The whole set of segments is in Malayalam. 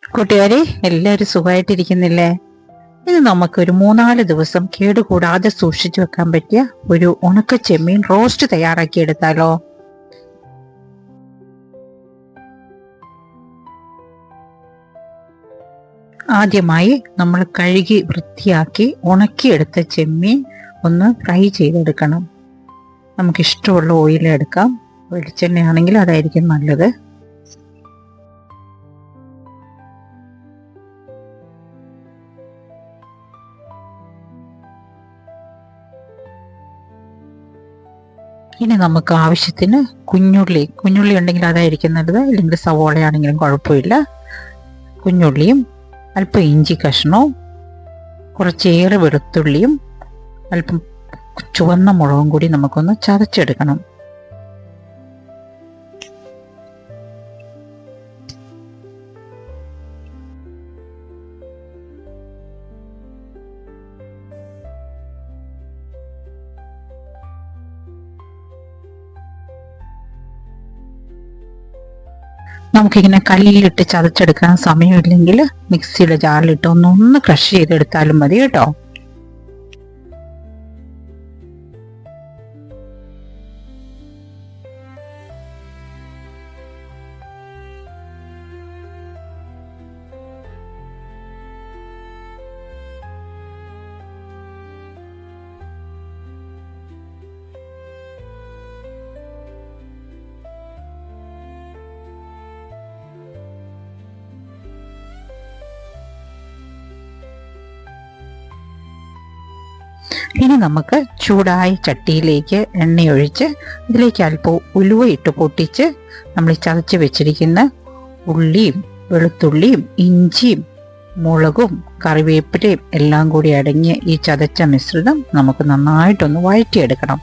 കൂട്ടുകാരെ, എല്ലാവരും സുഖമായിട്ടിരിക്കുന്നില്ലേ? ഇനി നമുക്കൊരു 3-4 ദിവസം കേടുകൂടാതെ സൂക്ഷിച്ചു വെക്കാൻ പറ്റിയ ഒരു ഉണക്ക ചെമ്മീൻ റോസ്റ്റ് തയ്യാറാക്കി എടുത്താലോ? ആദ്യമായി നമ്മൾ കഴുകി വൃത്തിയാക്കി ഉണക്കിയെടുത്ത ചെമ്മീൻ ഒന്ന് ഫ്രൈ ചെയ്തെടുക്കണം. നമുക്കിഷ്ടമുള്ള ഓയിൽ എടുക്കാം. വെളിച്ചെണ്ണയാണെങ്കിൽ അതായിരിക്കും നല്ലത്. ഇനി നമുക്ക് ആവശ്യത്തിന് കുഞ്ഞുള്ളി ഉണ്ടെങ്കിൽ അതായിരിക്കും നല്ലത്, അല്ലെങ്കിൽ സവോളയാണെങ്കിലും കുഴപ്പമില്ല. കുഞ്ഞുള്ളിയും അല്പം ഇഞ്ചി കഷ്ണവും കുറച്ചേറെ വെളുത്തുള്ളിയും അല്പം ചുവന്ന മുളകും കൂടി നമുക്കൊന്ന് ചതച്ചെടുക്കണം. നമുക്കിങ്ങനെ കല്ലിലിട്ട് ചതച്ചെടുക്കാൻ സമയമില്ലെങ്കിൽ മിക്സിയുടെ ജാറിലിട്ട് ഒന്ന് ക്രഷ് ചെയ്തെടുത്താലും മതി കേട്ടോ. ഇനി നമുക്ക് ചൂടായ ചട്ടിയിലേക്ക് എണ്ണയൊഴിച്ച് ഇതിലേക്ക് അല്പം ഉലുവ ഇട്ട് പൊട്ടിച്ച് നമ്മൾ ചതച്ച് വെച്ചിരിക്കുന്ന ഉള്ളിയും വെളുത്തുള്ളിയും ഇഞ്ചിയും മുളകും കറിവേപ്പിലയും എല്ലാം കൂടി അടങ്ങിയ ഈ ചതച്ച മിശ്രിതം നമുക്ക് നന്നായിട്ടൊന്ന് വഴറ്റിയെടുക്കണം.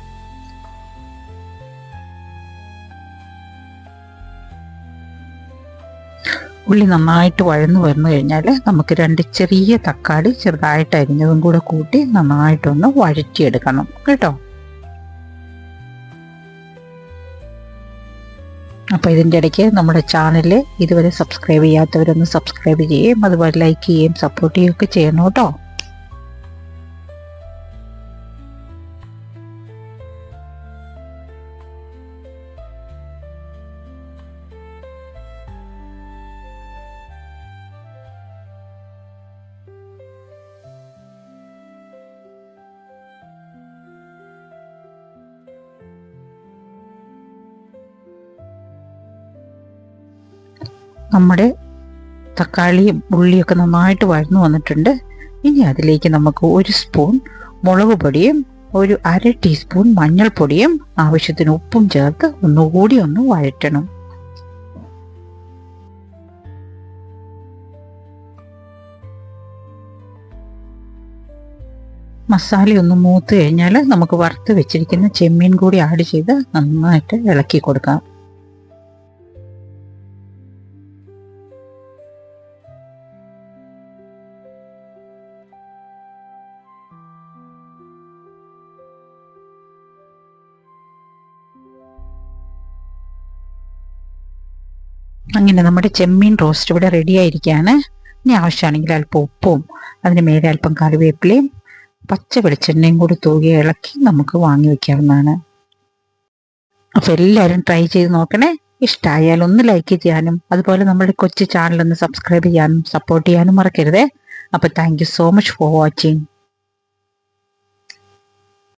ഉള്ളി നന്നായിട്ട് വഴന്നു വന്നു കഴിഞ്ഞാൽ നമുക്ക് 2 ചെറിയ തക്കാളി ചെറുതായിട്ട് അരിഞ്ഞതും കൂടെ കൂട്ടി നന്നായിട്ടൊന്ന് വഴറ്റിയെടുക്കണം കേട്ടോ. അപ്പോൾ ഇതിൻ്റെ ഇടയ്ക്ക് നമ്മുടെ ചാനൽ ഇതുവരെ സബ്സ്ക്രൈബ് ചെയ്യാത്തവരൊന്ന് സബ്സ്ക്രൈബ് ചെയ്യുകയും അതുപോലെ ലൈക്ക് ചെയ്യുകയും സപ്പോർട്ട് ചെയ്യുകയൊക്കെ ചെയ്യണം കേട്ടോ. നമ്മുടെ തക്കാളിയും ഉള്ളിയൊക്കെ നന്നായിട്ട് വഴന്നു വന്നിട്ടുണ്ട്. ഇനി അതിലേക്ക് നമുക്ക് 1 സ്പൂൺ മുളക് പൊടിയും ഒരു 1/2 ടീസ്പൂൺ മഞ്ഞൾപ്പൊടിയും ആവശ്യത്തിന് ഉപ്പും ചേർത്ത് ഒന്നുകൂടി ഒന്ന് വഴറ്റണം. മസാലയൊന്ന് മൂത്ത് കഴിഞ്ഞാൽ നമുക്ക് വറുത്ത് വെച്ചിരിക്കുന്ന ചെമ്മീൻ കൂടി ആഡ് ചെയ്ത് നന്നായിട്ട് ഇളക്കി കൊടുക്കാം. അങ്ങനെ നമ്മുടെ ചെമ്മീൻ റോസ്റ്റ് ഇവിടെ റെഡി ആയിരിക്കുകയാണ്. ഇനി ആവശ്യമാണെങ്കിൽ അല്പം ഉപ്പും അതിന് മേലെ അല്പം കറിവേപ്പിലയും പച്ച വെളിച്ചെണ്ണയും കൂടി തൂകി ഇളക്കി നമുക്ക് വാങ്ങി വയ്ക്കാവുന്നതാണ്. അപ്പോൾ എല്ലാവരും ട്രൈ ചെയ്ത് നോക്കണേ. ഇഷ്ടമായാൽ ഒന്ന് ലൈക്ക് ചെയ്യാനും അതുപോലെ നമ്മുടെ കൊച്ചു ചാനൽ ഒന്ന് സബ്സ്ക്രൈബ് ചെയ്യാനും സപ്പോർട്ട് ചെയ്യാനും മറക്കരുതേ. അപ്പോൾ thank you so much for watching.